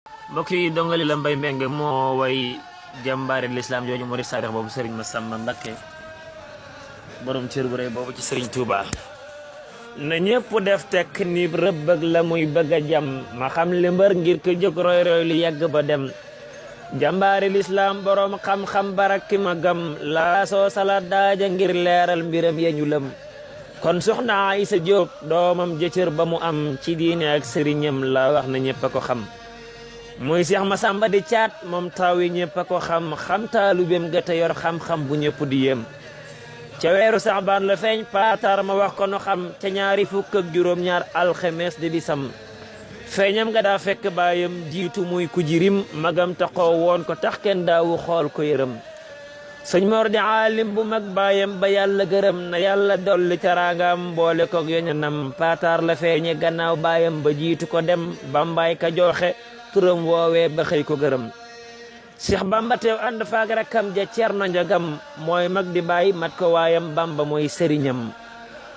mbokk yi Ndongali la Mbaye Mbengue moo way jàmbaari l'islam jooju murid saadix boobu serigne massamba Mbacké borom cër bu rëy boobu ci serigne Touba. na ñëpp def tek ni rëbb ak la muy bëgg jam ma xam li mbër ngir ko jóg roy roy li yàgg ba dem jàmbaari l'islam borom xam-xam baraki ma gam la soo sala daaja ngir leeral mbiram yeñu lëm kon soxna Aïssa Diop doomam jëcër ba mu am ci diine ak sëriñam la wax na ñëpp ko xam muy Cheikh Massamba di caat moom taw yi ñëpp ko xam taalubem ga te yor xam-xam bu ñëpp di yem ca weeru saxbaan la feeñ paatar ma wax ko no xam ca ñaari fukk ak juróom-ñaar alxemes di bisam feeñam nga daa fekk baayam jiitu muy ku jirim magam taxoo woon ko tax kenn daawu xool ko yërëm sëñ Mor di aalim bu mag baayam ba yàlla gërëm na yàlla dolli teraangam boole koog yoñanam paatar la feeñe gannaaw baayam ba jiitu ko dem bambaay ka joxe turam woowee ba xëy ko gërëm Cheikh Bamba teew ànd faag rakkam ja Cerno Njagam mooy mag di bàyyi mat ko waayam Bamba mooy sëriñam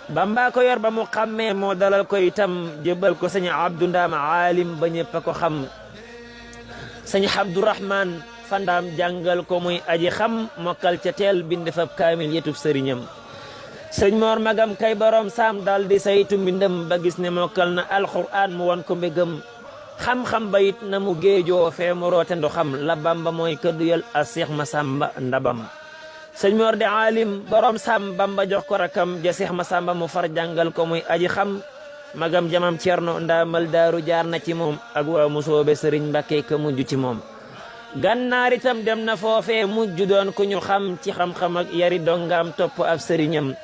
Bamba ko yor ba mu xàmmee moo dalal ko itam jëbal ko sëñ Abdou Ndaam aalim ba ñëpp a ko xam sëñ Abdourahman Fandaam jàngal ko muy aji xam mokkal ca teel bind fab kaamil yetub sëriñam sëñ Mor magam kay borom saam dal di saytu mbindam ba gis ne mokkal na alxuraan mu won ko mbégam xam-xam ba it na mu géejoo fee mu roote ndo xam la Bamba mooy këdduyal a Cheikh Massamba ndabam sëñ Mor di aalim borom sam Bamba jox ko rakam ja Cheikh Massamba mu far jàngal ko muy aji xam magam jamam Cerno ndaamal daaru jaar na ci moom ak waa musoobe sëriñ Mbacké ka mujj ci moom gànnaar itam dem na foofee mujj doon ku ñu xam ci xam-xam ak yari dongaam topp ab sëriñam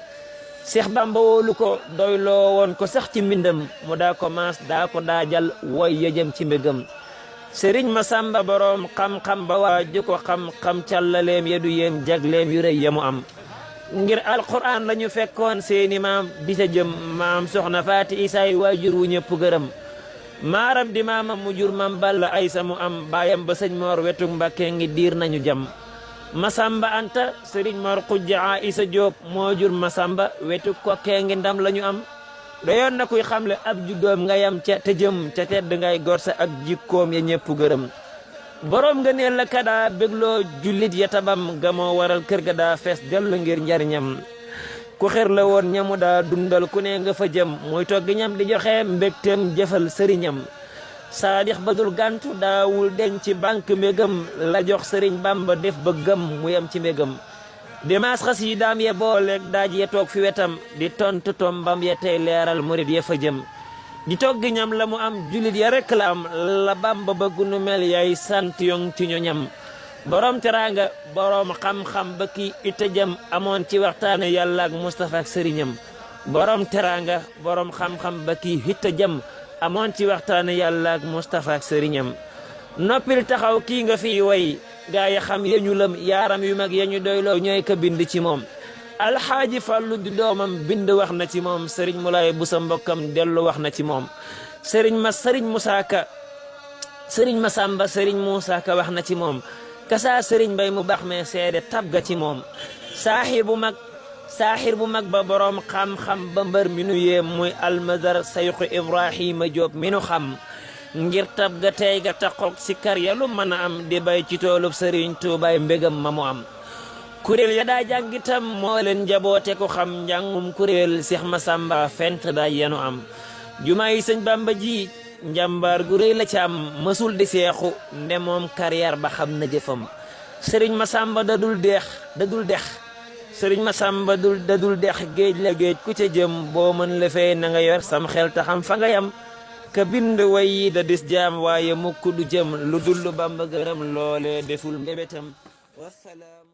Cheikh Bamba wóolu ko doyloo woon ko sax ci mbindam mu daa ko maas daa ko daajal woy yëjëm ci mbégam sëriñ Massamba boroom xam-xam ba waaju ko xam-xam càllaleem yedu yéem jagleem yu rëy yamu am ngir alquran la ñu fekkoon seeni maam di ca jëm maam soxna Faati Isaay waajur wu ñëpp gërëm maaram di maamam mu jur mam Balla Aysa mu am baayam ba sëñ Mor wetuk Mbacké ngi diir nañu jam Massamba Anta sëriñ Mor xujja Aïssa Diop moo jur Massamba wetu kokkee ngi ndam la ñu am doyoon na kuy xamle ab juddoom nga yam ca te jëm ca tedd ngay gorsa ak jikkoom ya ñëpp gërëm borom nga neel la kadaa bégloo jullit ya tabam ga moo waral kër ga daa fees dellu ngir njariñam ku xër la woon ñamu daa dundal ku ne nga fa jëm muy toggi ñam di joxe mbégteem jëfal sëriñam saadix badul gàntu daawul deñ ci banque mbégam la jox sëriñ Bamba def ba gëm mu yem ci mbégam dimaas xas yi daam ye booleeg daaj ye toog fi wetam di tontu tombam ye tey leeral murit ye fa jëm di toggi ñam la mu am julit ya rek la am la Bamba ba gunu mel yaay sant yong ci ñoñam borom teraanga borom xam-xam ba kii ite jëm amoon ci waxtaane yàlla ak Mustafa ak sëriñam borom teraanga borom xam-xam ba kii ite jëm amoon ci waxtaane yàlla ak Mustafa ak sëriñam noppil taxaw kii nga fi way gaa yi xam yeñu lëm yaaram yu mag yeñu doyloo ñooy ka bind ci moom alxaaji Fallu di doomam bind wax na ci moom sëriñ Mulaay bu sa mbokkam dellu wax na ci moom sëriñ Musaa Ka sëriñ Massamba sëriñ Muusaa Ka wax na ci moom kasaa sëriñ Mbay mu baax mee seede tab ga ci moom saaxir bu mag ba boroom xam-xam ba mbër mi nu yéem muy almazar sayxu Ibrahima Diop mi nu xam ngir tab ga tey ga taxoog si kar ya lu mën a am di bay ci toolub sëriñ Tuubaay mbégam ma mu am kuréel ya daa jàngitam moo leen njaboote ko xam njàngum kuréel Cheikh Massamba fent daa yenu am jumaa yi sëñ Bamba ji njàmbaar gu rëy la ci am mësul di seexu nde moom carrière ba xam na jëfam sëriñ Massamba dadul dex sëriñ Massamba dadul dex géej la géej ku ca jëm boo mën la fee na nga yor sam xel ta xam fa nga yam ka bind way yi da dis jaam waaye mukk du jëm lu dul Bamba gërëm loole deful mbébétam wasalaam